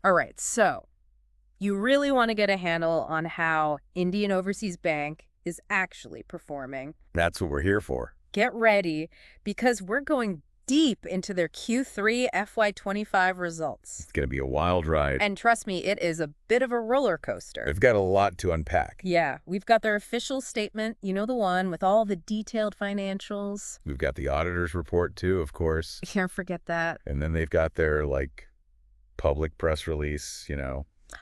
All right, so you really want to get a handle on how Indian Overseas Bank is actually performing. That's what we're here for. Get ready because we're going deep into their Q3 FY25 results. It's going to be a wild ride. And trust me, it is a bit of a roller coaster. They've got a lot to unpack. Yeah, we've got their official statement, you know, the one with all the detailed financials. We've got the auditor's report too, of course. Can't forget that. And then they've got their, public press release,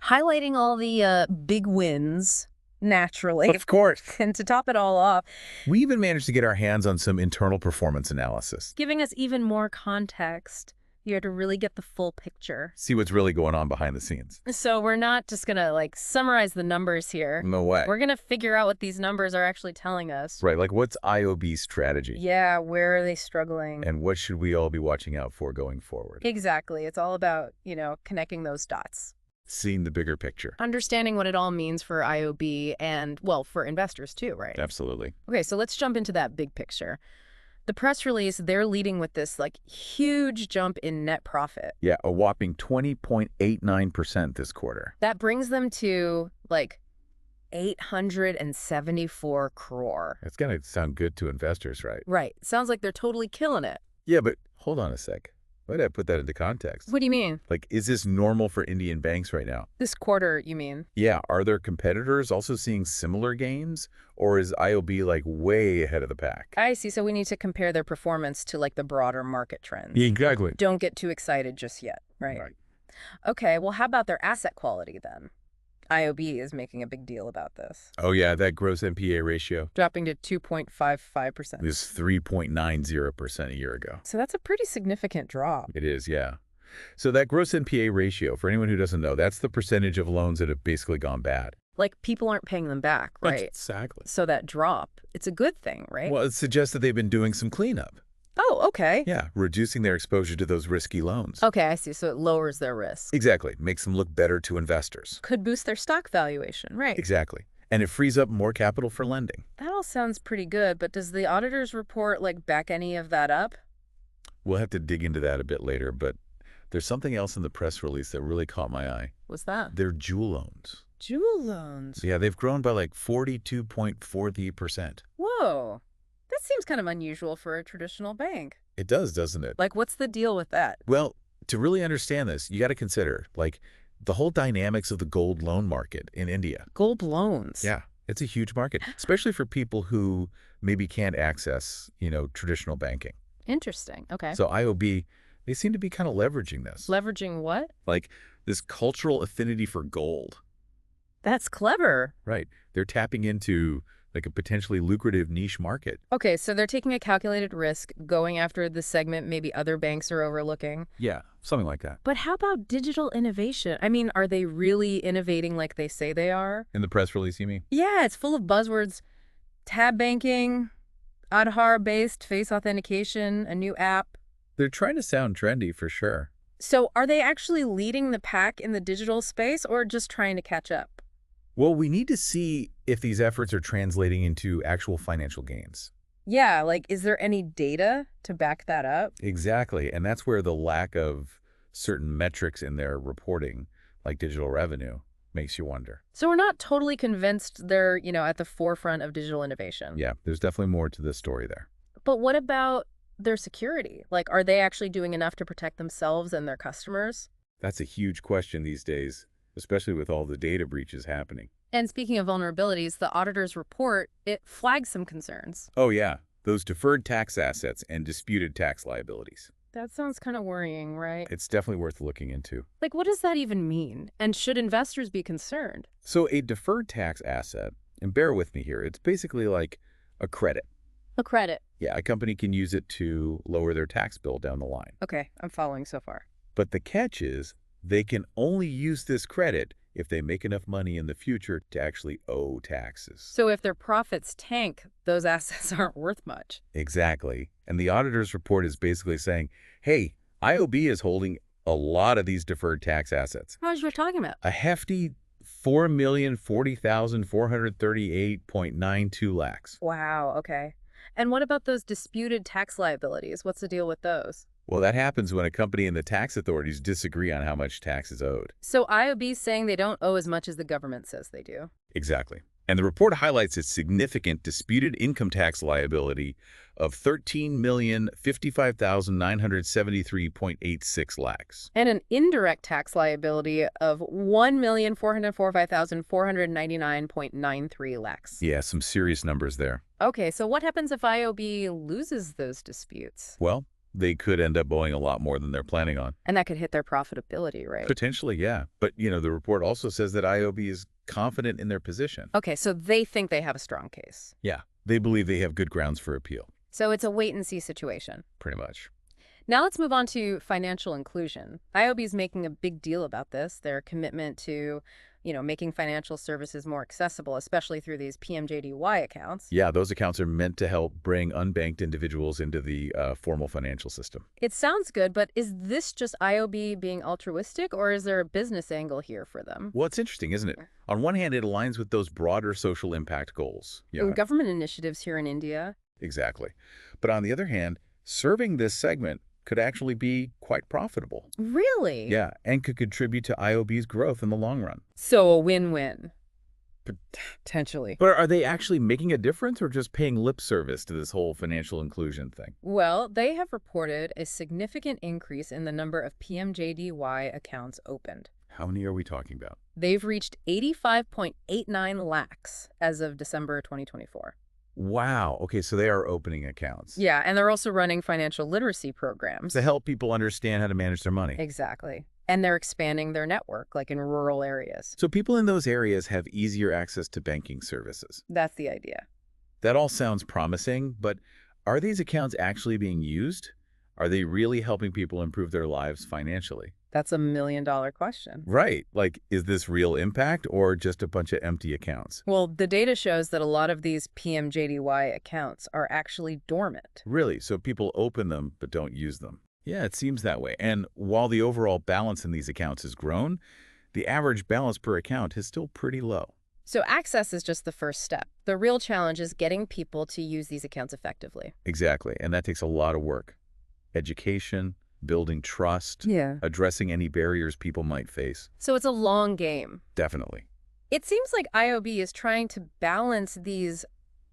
Highlighting all the big wins, naturally. Of course. And to top it all off, We even managed to get our hands on some internal performance analysis. giving us even more context here to really get the full picture. See what's really going on behind the scenes. So we're not just going to, summarize the numbers here. No way. We're going to figure out what these numbers are actually telling us. Right, what's IOB's strategy? Yeah, where are they struggling? And what should we all be watching out for going forward? Exactly. It's all about, connecting those dots. Seeing the bigger picture. Understanding what it all means for IOB and, well, for investors too, right? Absolutely. Okay, so let's jump into that big picture. The press release, they're leading with this, huge jump in net profit. Yeah, a whopping 20.89% this quarter. That brings them to, 874 crore. It's going to sound good to investors, right? Right. Sounds like they're totally killing it. Yeah, but hold on a sec. Why did I put that into context? What do you mean? Is this normal for Indian banks right now? This quarter, you mean? Yeah, are their competitors also seeing similar gains? Or is IOB, way ahead of the pack? I see. So we need to compare their performance to, the broader market trends. Yeah, exactly. Don't get too excited just yet, right? Okay, well, how about their asset quality then? IOB is making a big deal about this. Oh, yeah, that gross NPA ratio Dropping to 2.55%. is 3.90% a year ago. So that's a pretty significant drop. It is, yeah. So that gross NPA ratio, for anyone who doesn't know, that's the percentage of loans that have basically gone bad. People aren't paying them back, right? Exactly. So that drop, it's a good thing, right? Well, it suggests that they've been doing some cleanup. Oh, okay. Yeah, reducing their exposure to those risky loans. Okay, I see. So it lowers their risk. Exactly. Makes them look better to investors. Could boost their stock valuation, right? Exactly. And it frees up more capital for lending. That all sounds pretty good, but does the auditor's report, back any of that up? We'll have to dig into that a bit later, but there's something else in the press release that really caught my eye. What's that? They're jewel loans. Jewel loans. Yeah, they've grown by 42.43%. Whoa. That seems kind of unusual for a traditional bank. It does, doesn't it? What's the deal with that? Well, to really understand this, you got to consider, the whole dynamics of the gold loan market in India. Gold loans. Yeah, it's a huge market, especially for people who maybe can't access, traditional banking. Interesting. Okay. So IOB, they seem to be kind of leveraging this. Leveraging what? This cultural affinity for gold. That's clever. Right. They're tapping into a potentially lucrative niche market. Okay, so they're taking a calculated risk, going after the segment maybe other banks are overlooking. Yeah, something like that. But how about digital innovation? I mean, are they really innovating like they say they are? In the press release, you mean? Yeah, it's full of buzzwords. Tab banking, Aadhaar-based face authentication, a new app. They're trying to sound trendy for sure. So are they actually leading the pack in the digital space or just trying to catch up? Well, we need to see if these efforts are translating into actual financial gains. Yeah, is there any data to back that up? Exactly. And that's where the lack of certain metrics in their reporting, like digital revenue, makes you wonder. So we're not totally convinced they're, at the forefront of digital innovation. Yeah, there's definitely more to this story there. But what about their security? Are they actually doing enough to protect themselves and their customers? That's a huge question these days, especially with all the data breaches happening. And speaking of vulnerabilities, the auditor's report, it flags some concerns. Oh, yeah. Those deferred tax assets and disputed tax liabilities. That sounds kind of worrying, right? It's definitely worth looking into. What does that even mean? And should investors be concerned? So a deferred tax asset, and bear with me here, it's basically like a credit. A credit. Yeah, a company can use it to lower their tax bill down the line. Okay, I'm following so far. But the catch is they can only use this credit if they make enough money in the future to actually owe taxes. So if their profits tank, those assets aren't worth much. Exactly. And the auditor's report is basically saying, hey, IOB is holding a lot of these deferred tax assets. How much are we talking about? A hefty 4,040,438.92 lakhs. Wow, okay. And what about those disputed tax liabilities? What's the deal with those? Well, that happens when a company and the tax authorities disagree on how much tax is owed. So IOB's saying they don't owe as much as the government says they do. Exactly. And the report highlights its significant disputed income tax liability of 13,055,973.86 lakhs. And an indirect tax liability of 1,445,499.93 lakhs. Yeah, some serious numbers there. Okay, so what happens if IOB loses those disputes? Well, they could end up owing a lot more than they're planning on. And that could hit their profitability, right? Potentially, yeah. But, the report also says that IOB is confident in their position. Okay, so they think they have a strong case. Yeah, they believe they have good grounds for appeal, So it's a wait-and-see situation. pretty much. Now let's move on to financial inclusion. IOB is making a big deal about this, their commitment to, making financial services more accessible, especially through these PMJDY accounts. Yeah, those accounts are meant to help bring unbanked individuals into the formal financial system. It sounds good, but is this just IOB being altruistic, or is there a business angle here for them? Well, it's interesting, isn't it? On one hand, it aligns with those broader social impact goals. Yeah, Government initiatives here in India. exactly. But on the other hand, serving this segment could actually be quite profitable. Really? Yeah, and could contribute to IOB's growth in the long run. So a win-win. Potentially. But are they actually making a difference or just paying lip service to this whole financial inclusion thing? Well, they have reported a significant increase in the number of PMJDY accounts opened. How many are we talking about? They've reached 85.89 lakhs as of December 2024. Wow. Okay, so they are opening accounts Yeah, and they're also running financial literacy programs. to help people understand how to manage their money. Exactly. And they're expanding their network, like in rural areas. So people in those areas have easier access to banking services. That's the idea. That all sounds promising, but are these accounts actually being used? Are they really helping people improve their lives financially? That's $1 million question. Right. Like, is this real impact or just a bunch of empty accounts? Well, the data shows that a lot of these PMJDY accounts are actually dormant. Really? So people open them but don't use them? Yeah, it seems that way. And while the overall balance in these accounts has grown, the average balance per account is still pretty low. So access is just the first step. The real challenge is getting people to use these accounts effectively. Exactly. And that takes a lot of work. Education, building trust, addressing any barriers people might face. So it's a long game. Definitely. It seems like IOB is trying to balance these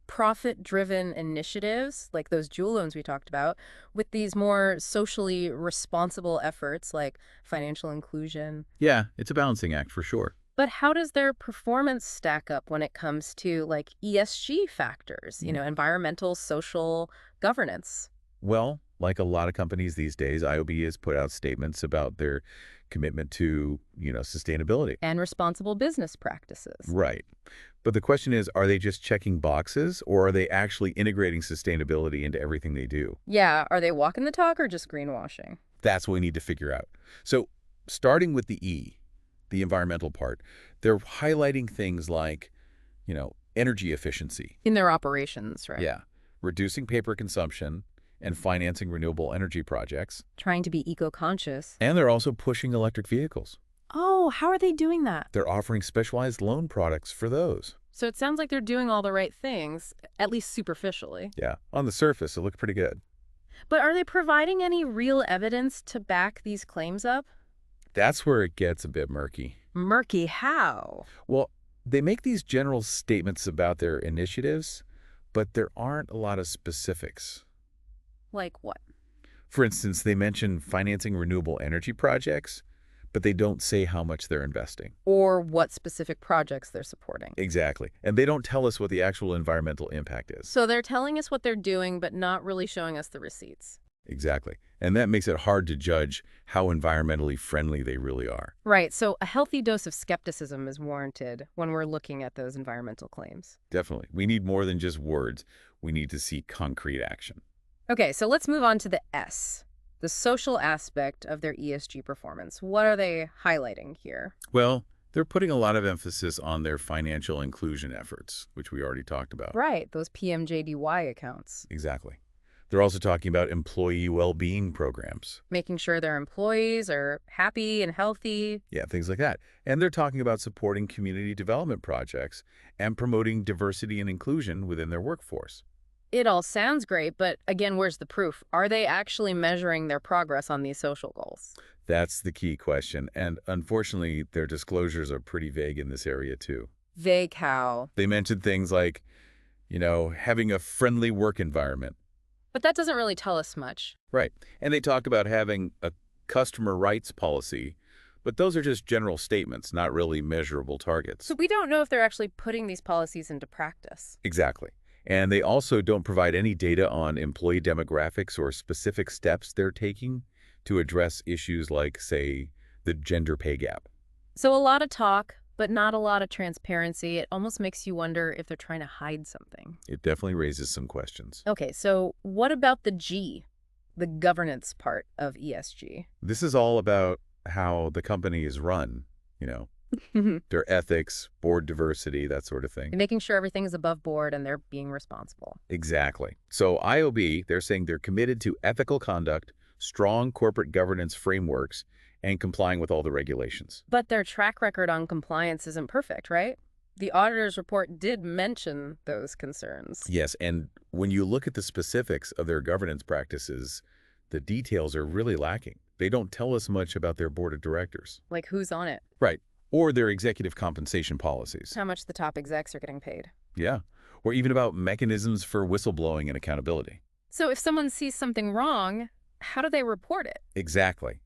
profit-driven initiatives, like those jewel loans we talked about, with these more socially responsible efforts like financial inclusion. Yeah, it's a balancing act for sure. But how does their performance stack up when it comes to like ESG factors, environmental, social, governance? Well, like a lot of companies these days, IOB has put out statements about their commitment to, sustainability. And responsible business practices. Right. But the question is, are they just checking boxes or are they actually integrating sustainability into everything they do? Yeah, are they walking the talk or just greenwashing? That's what we need to figure out. So starting with the E, the environmental part, they're highlighting things like, energy efficiency. In their operations, right? Yeah. Reducing paper consumption and financing renewable energy projects. Trying to be eco-conscious. And they're also pushing electric vehicles. Oh, how are they doing that? They're offering specialized loan products for those. So it sounds like they're doing all the right things, at least superficially. Yeah, on the surface, it looked pretty good. But are they providing any real evidence to back these claims up? That's where it gets a bit murky. Murky how? Well, they make these general statements about their initiatives, but there aren't a lot of specifics. Like what? For instance, they mention financing renewable energy projects, but they don't say how much they're investing. Or what specific projects they're supporting. Exactly. And they don't tell us what the actual environmental impact is. So they're telling us what they're doing, but not really showing us the receipts. Exactly. And that makes it hard to judge how environmentally friendly they really are. Right. So a healthy dose of skepticism is warranted when we're looking at those environmental claims. Definitely. We need more than just words. We need to see concrete action. Okay, so let's move on to the S, the social aspect of their ESG performance. What are they highlighting here? Well, they're putting a lot of emphasis on their financial inclusion efforts, which we already talked about. Right, those PMJDY accounts. Exactly. They're also talking about employee well-being programs. Making sure their employees are happy and healthy. Yeah, things like that. And they're talking about supporting community development projects and promoting diversity and inclusion within their workforce. It all sounds great, but again, where's the proof? Are they actually measuring their progress on these social goals? That's the key question, and unfortunately, their disclosures are pretty vague in this area too. Vague how? They mentioned things like, having a friendly work environment. But that doesn't really tell us much. Right. And they talk about having a customer rights policy, but those are just general statements, not really measurable targets. So we don't know if they're actually putting these policies into practice. Exactly. And they also don't provide any data on employee demographics or specific steps they're taking to address issues like, say, the gender pay gap. So a lot of talk, but not a lot of transparency. It almost makes you wonder if they're trying to hide something. It definitely raises some questions. Okay, so what about the G, the governance part of ESG? This is all about how the company is run, their ethics, board diversity, that sort of thing. Making sure everything is above board and they're being responsible. Exactly. So IOB, they're saying they're committed to ethical conduct, strong corporate governance frameworks, and complying with all the regulations. But their track record on compliance isn't perfect, right? The auditor's report did mention those concerns. Yes, and when you look at the specifics of their governance practices, the details are really lacking. They don't tell us much about their board of directors. Like who's on it? Right. Or their executive compensation policies. How much the top execs are getting paid. Yeah. Or even about mechanisms for whistleblowing and accountability. So if someone sees something wrong, how do they report it? Exactly.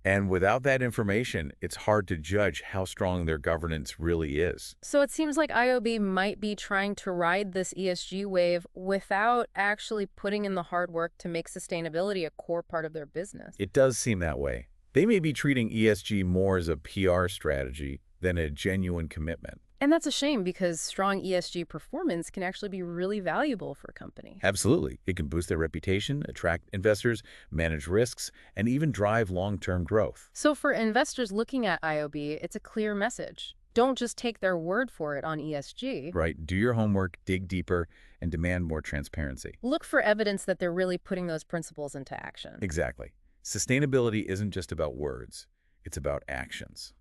And without that information, it's hard to judge how strong their governance really is. So it seems like IOB might be trying to ride this ESG wave without actually putting in the hard work to make sustainability a core part of their business. It does seem that way. They may be treating ESG more as a PR strategy than a genuine commitment. And that's a shame because strong ESG performance can actually be really valuable for a company. Absolutely. It can boost their reputation, attract investors, manage risks, and even drive long-term growth. So for investors looking at IOB, it's a clear message. Don't just take their word for it on ESG. Right. Do your homework, dig deeper, and demand more transparency. Look for evidence that they're really putting those principles into action. Exactly. Sustainability isn't just about words. It's about actions.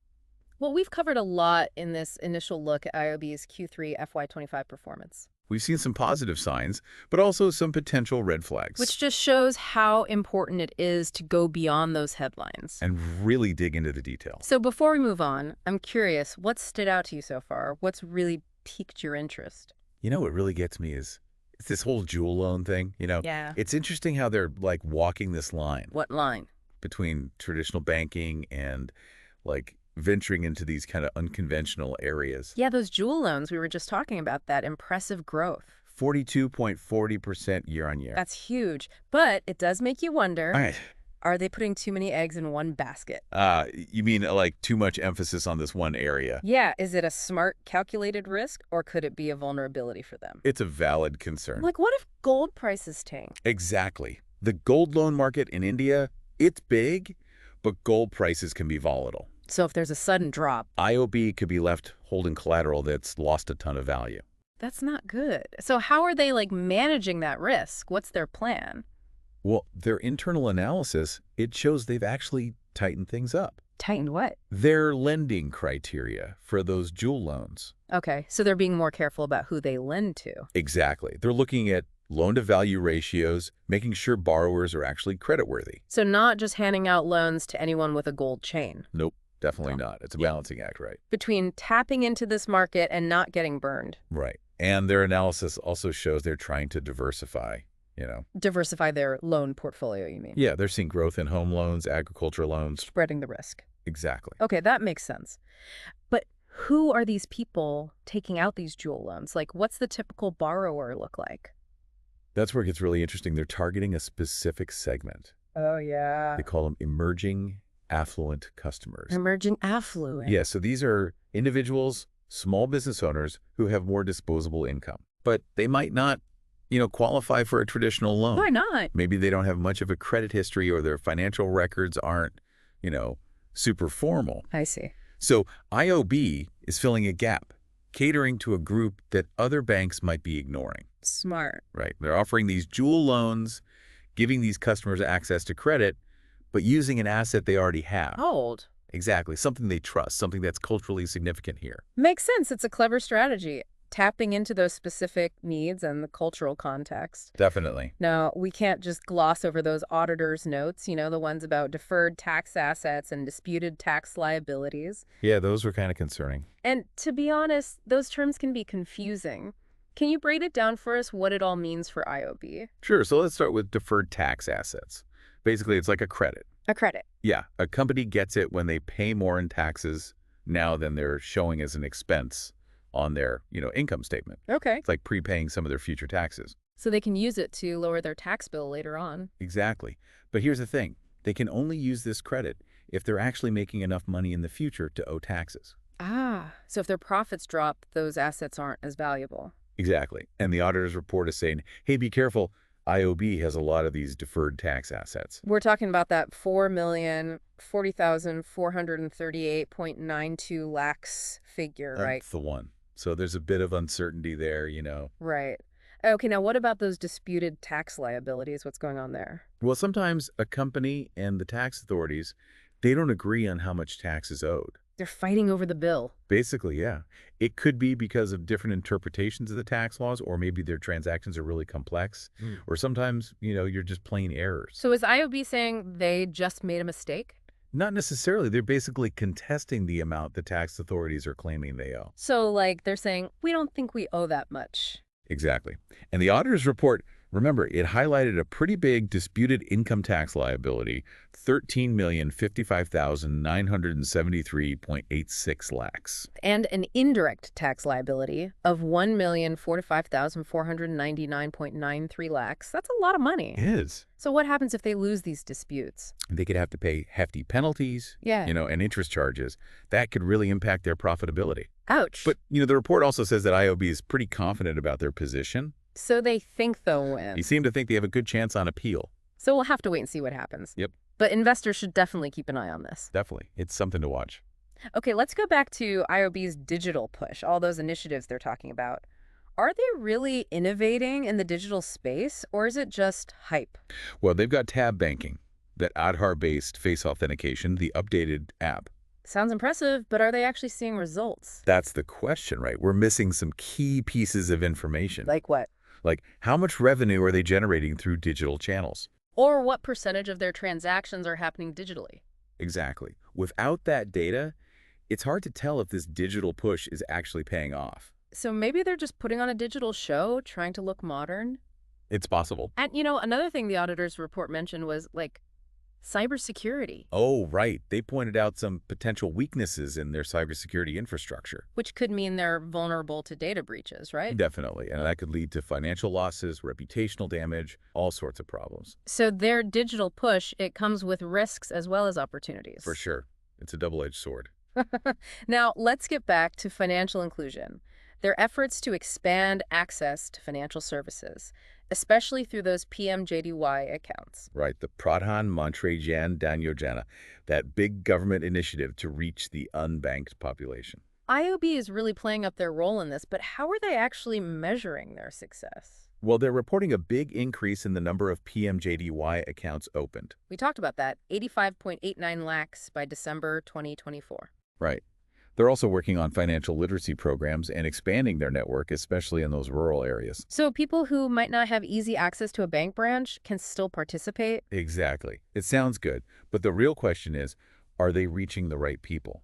Well, we've covered a lot in this initial look at IOB's Q3 FY25 performance. We've seen some positive signs, but also some potential red flags. Which just shows how important it is to go beyond those headlines. And really dig into the detail. So before we move on, I'm curious, what stood out to you so far? What's really piqued your interest? What really gets me is it's this whole jewel loan thing. Yeah. It's interesting how they're like walking this line. What line? Between traditional banking and venturing into these kind of unconventional areas. Yeah, those jewel loans, we were just talking about that impressive growth. 42.40% year on year. That's huge. But it does make you wonder, All right. Are they putting too many eggs in one basket? You mean too much emphasis on this one area? Yeah. Is it a smart, calculated risk, or could it be a vulnerability for them? It's a valid concern. Like, what if gold prices tank? Exactly. The gold loan market in India, it's big, but gold prices can be volatile. So if there's a sudden drop, IOB could be left holding collateral that's lost a ton of value. that's not good. So how are they managing that risk? What's their plan? Well, their internal analysis, it shows they've actually tightened things up. Tightened what? Their lending criteria for those jewel loans. Okay, so they're being more careful about who they lend to. Exactly. They're looking at loan-to-value ratios, making sure borrowers are actually creditworthy. So not just handing out loans to anyone with a gold chain. Nope, definitely not. It's a balancing act, right? Between tapping into this market and not getting burned. Right. And their analysis also shows they're trying to diversify, Diversify their loan portfolio, you mean? Yeah, they're seeing growth in home loans, agricultural loans. Spreading the risk. Exactly. Okay, that makes sense. But who are these people taking out these jewel loans? What's the typical borrower look like? That's where it gets really interesting. They're targeting a specific segment. Oh, yeah. They call them emerging affluent customers. Emerging affluent. Yeah, so these are individuals, small business owners who have more disposable income. But they might not, qualify for a traditional loan. Why not? Maybe they don't have much of a credit history or their financial records aren't, super formal. I see. So IOB is filling a gap, catering to a group that other banks might be ignoring. Smart. Right. They're offering these jewel loans, giving these customers access to credit, but using an asset they already have. Hold. Exactly. Something they trust, something that's culturally significant here. Makes sense. It's a clever strategy. tapping into those specific needs and the cultural context. Definitely. Now, we can't just gloss over those auditors' notes, the ones about deferred tax assets and disputed tax liabilities. Yeah, those were kind of concerning. And to be honest, those terms can be confusing. Can you break it down for us what it all means for IOB? Sure, so let's start with deferred tax assets. Basically, it's like a credit. A credit. Yeah, a company gets it when they pay more in taxes now than they're showing as an expense on their, income statement. Okay. It's like prepaying some of their future taxes. So they can use it to lower their tax bill later on. Exactly. But here's the thing. They can only use this credit if they're actually making enough money in the future to owe taxes. Ah, so if their profits drop, those assets aren't as valuable. Exactly. And the auditor's report is saying, hey, be careful. IOB has a lot of these deferred tax assets. We're talking about that 4,040,438.92 lakhs figure, right? That's the one. So there's a bit of uncertainty there. Right. Okay, now what about those disputed tax liabilities? What's going on there? Well, sometimes a company and the tax authorities, they don't agree on how much tax is owed. They're fighting over the bill. Basically, yeah. It could be because of different interpretations of the tax laws, or maybe their transactions are really complex, or sometimes, you're just plain errors. So is IOB saying they just made a mistake? Not necessarily. They're basically contesting the amount the tax authorities are claiming they owe. So, they're saying, we don't think we owe that much. Exactly. And the auditor's report, remember, it highlighted a pretty big disputed income tax liability, 13,055,973.86 lakhs. And an indirect tax liability of 1,045,499.93 lakhs. That's a lot of money. It is. So what happens if they lose these disputes? They could have to pay hefty penalties, Yeah. and interest charges. That could really impact their profitability. Ouch. But, the report also says that IOB is pretty confident about their position. So they think they'll win. They seem to think they have a good chance on appeal. So we'll have to wait and see what happens. Yep. But investors should definitely keep an eye on this. Definitely. It's something to watch. Okay, let's go back to IOB's digital push, all those initiatives they're talking about. Are they really innovating in the digital space, or is it just hype? Well, they've got tab banking, that Aadhaar-based face authentication, the updated app. Sounds impressive, but are they actually seeing results? That's the question, right? We're missing some key pieces of information. Like what? Like, how much revenue are they generating through digital channels? Or what percentage of their transactions are happening digitally? Exactly. Without that data, it's hard to tell if this digital push is actually paying off. So maybe they're just putting on a digital show, trying to look modern? It's possible. And, another thing the auditor's report mentioned was, cybersecurity. Oh, right. They pointed out some potential weaknesses in their cybersecurity infrastructure. Which could mean they're vulnerable to data breaches, right? Definitely. And that could lead to financial losses, reputational damage, all sorts of problems. So their digital push, it comes with risks as well as opportunities. For sure. It's a double-edged sword. Now, let's get back to financial inclusion. Their efforts to expand access to financial services, especially through those PMJDY accounts. Right, the Pradhan Mantri Jan Dhan Yojana, that big government initiative to reach the unbanked population. IOB is really playing up their role in this, but how are they actually measuring their success? Well, they're reporting a big increase in the number of PMJDY accounts opened. We talked about that, 85.89 lakhs by December 2024. Right. They're also working on financial literacy programs and expanding their network, especially in those rural areas. So people who might not have easy access to a bank branch can still participate? Exactly. It sounds good, but the real question is, are they reaching the right people?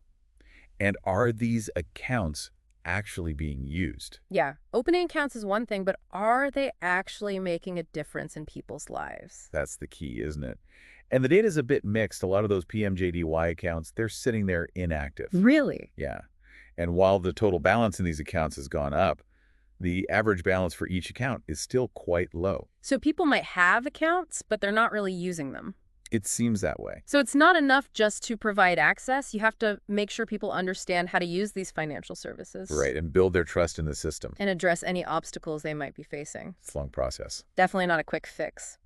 And are these accounts actually being used? Yeah, opening accounts is one thing, but are they actually making a difference in people's lives? That's the key, isn't it? And the data is a bit mixed. A lot of those PMJDY accounts, they're sitting there inactive. Really? Yeah. And while the total balance in these accounts has gone up, the average balance for each account is still quite low. So people might have accounts, but they're not really using them. It seems that way. So it's not enough just to provide access. You have to make sure people understand how to use these financial services. Right, and build their trust in the system. And address any obstacles they might be facing. It's a long process. Definitely not a quick fix.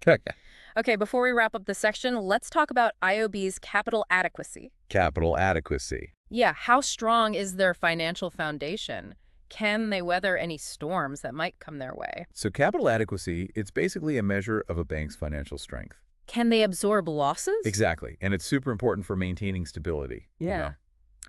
Okay, before we wrap up this section, let's talk about IOB's capital adequacy. Capital adequacy. Yeah, how strong is their financial foundation? Can they weather any storms that might come their way? So capital adequacy, it's basically a measure of a bank's financial strength. Can they absorb losses? Exactly. And it's super important for maintaining stability. Yeah.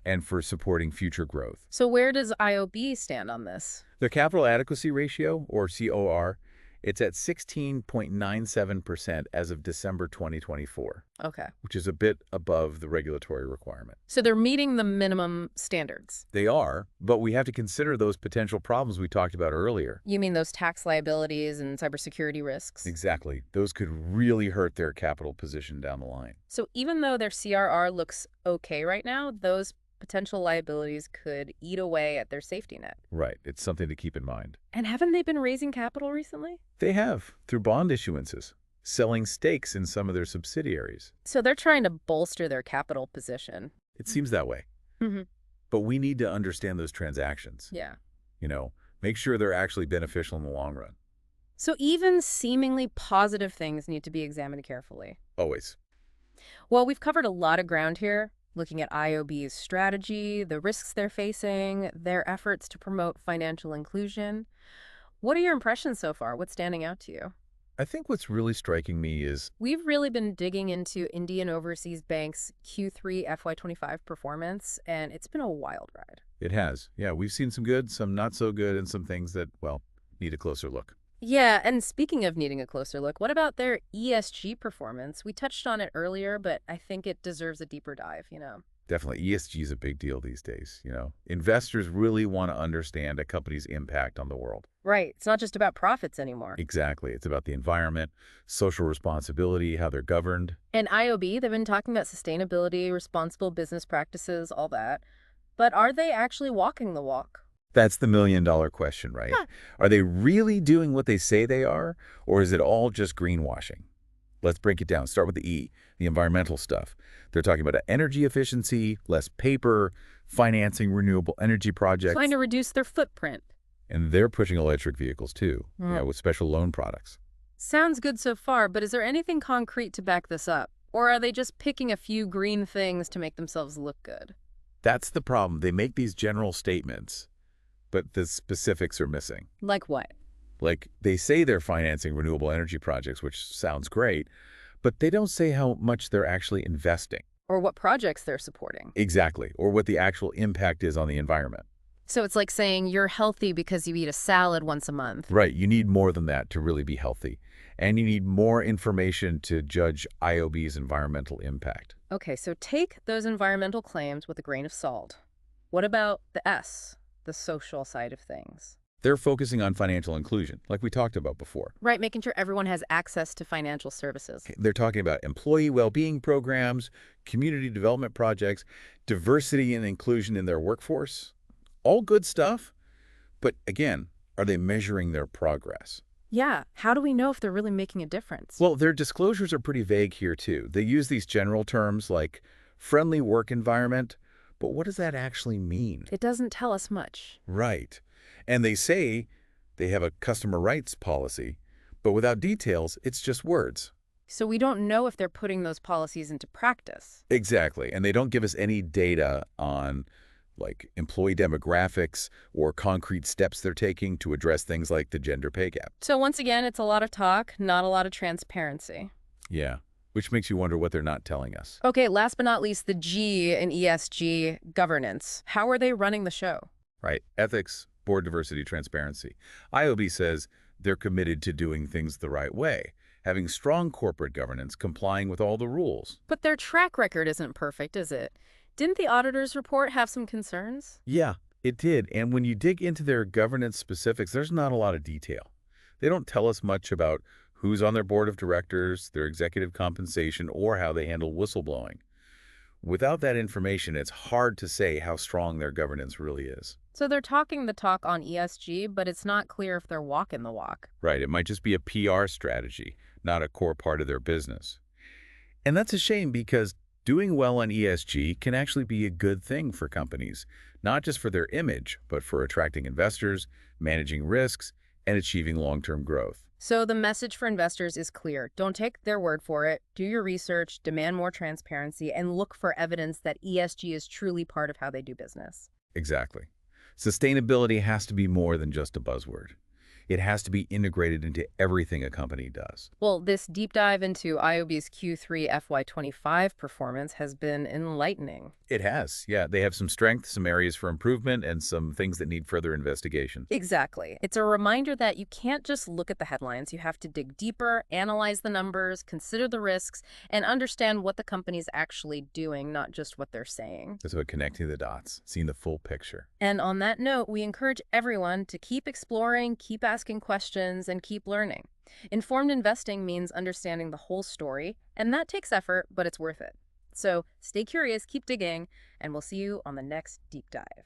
And for supporting future growth. So where does IOB stand on this? Their capital adequacy ratio, or COR, it's at 16.97% as of December 2024, Okay. which is a bit above the regulatory requirement. So they're meeting the minimum standards. They are, but we have to consider those potential problems we talked about earlier. You mean those tax liabilities and cybersecurity risks? Exactly. Those could really hurt their capital position down the line. So even though their CRR looks okay right now, those potential liabilities could eat away at their safety net. Right. It's something to keep in mind. And haven't they been raising capital recently? They have, through bond issuances, selling stakes in some of their subsidiaries. So they're trying to bolster their capital position. It seems that way. Hmm. But we need to understand those transactions. Yeah. Make sure they're actually beneficial in the long run. So even seemingly positive things need to be examined carefully. Always. Well, we've covered a lot of ground here, looking at IOB's strategy, the risks they're facing, their efforts to promote financial inclusion. What are your impressions so far? What's standing out to you? I think what's really striking me is We've really been digging into Indian Overseas Bank's Q3 FY25 performance, and it's been a wild ride. it has. Yeah, we've seen some good, some not so good, and some things that, well, need a closer look. Yeah, and speaking of needing a closer look, what about their ESG performance? We touched on it earlier, but I think it deserves a deeper dive. Definitely, ESG is a big deal these days. Investors really want to understand a company's impact on the world. Right, it's not just about profits anymore. Exactly. It's about the environment, social responsibility, how they're governed. And IOB, they've been talking about sustainability, responsible business practices, all that. But are they actually walking the walk? That's the million-dollar question, right? Huh. Are they really doing what they say they are, or is it all just greenwashing? Let's break it down. Start with the E, the environmental stuff. They're talking about energy efficiency, less paper, financing renewable energy projects. Trying to reduce their footprint. And they're pushing electric vehicles too, Mm. with special loan products. Sounds good so far, but is there anything concrete to back this up? Or are they just picking a few green things to make themselves look good? That's the problem. They make these general statements, but the specifics are missing. Like what? Like, they say they're financing renewable energy projects, which sounds great, but they don't say how much they're actually investing. Or what projects they're supporting? Exactly, or what the actual impact is on the environment. So it's like saying you're healthy because you eat a salad once a month. Right, you need more than that to really be healthy. And you need more information to judge IOB's environmental impact. Okay, so take those environmental claims with a grain of salt. What about the S, the social side of things? They're focusing on financial inclusion, like we talked about before. Right, making sure everyone has access to financial services. They're talking about employee well-being programs, community development projects, diversity and inclusion in their workforce. All good stuff, but again, are they measuring their progress? Yeah, how do we know if they're really making a difference? Well, their disclosures are pretty vague here, too. They use these general terms like friendly work environment, but what does that actually mean? It doesn't tell us much. Right. And they say they have a customer rights policy, but without details, it's just words. So we don't know if they're putting those policies into practice. Exactly. And they don't give us any data on like employee demographics or concrete steps they're taking to address things like the gender pay gap. So once again, it's a lot of talk, not a lot of transparency. Yeah, which makes you wonder what they're not telling us. Okay, last but not least, the G in ESG, governance. How are they running the show? Right. Ethics, board diversity, transparency. IOB says they're committed to doing things the right way, having strong corporate governance, complying with all the rules. But their track record isn't perfect, is it? Didn't the auditor's report have some concerns? Yeah, it did. And when you dig into their governance specifics, there's not a lot of detail. They don't tell us much about who's on their board of directors, their executive compensation, or how they handle whistleblowing. Without that information, it's hard to say how strong their governance really is. So they're talking the talk on ESG, but it's not clear if they're walking the walk. Right, it might just be a PR strategy, not a core part of their business. And that's a shame because doing well on ESG can actually be a good thing for companies, not just for their image, but for attracting investors, managing risks, and achieving long-term growth. So the message for investors is clear. Don't take their word for it. Do your research, demand more transparency, and look for evidence that ESG is truly part of how they do business. Exactly. Sustainability has to be more than just a buzzword. It has to be integrated into everything a company does. Well, this deep dive into IOB's Q3 FY25 performance has been enlightening. It has. Yeah, they have some strengths, some areas for improvement, and some things that need further investigation. Exactly. It's a reminder that you can't just look at the headlines. You have to dig deeper, analyze the numbers, consider the risks, and understand what the company's actually doing, not just what they're saying. It's about connecting the dots, seeing the full picture. And on that note, we encourage everyone to keep exploring, keep asking questions, and keep learning. Informed investing means understanding the whole story, and that takes effort, but it's worth it. So stay curious, keep digging, and we'll see you on the next deep dive.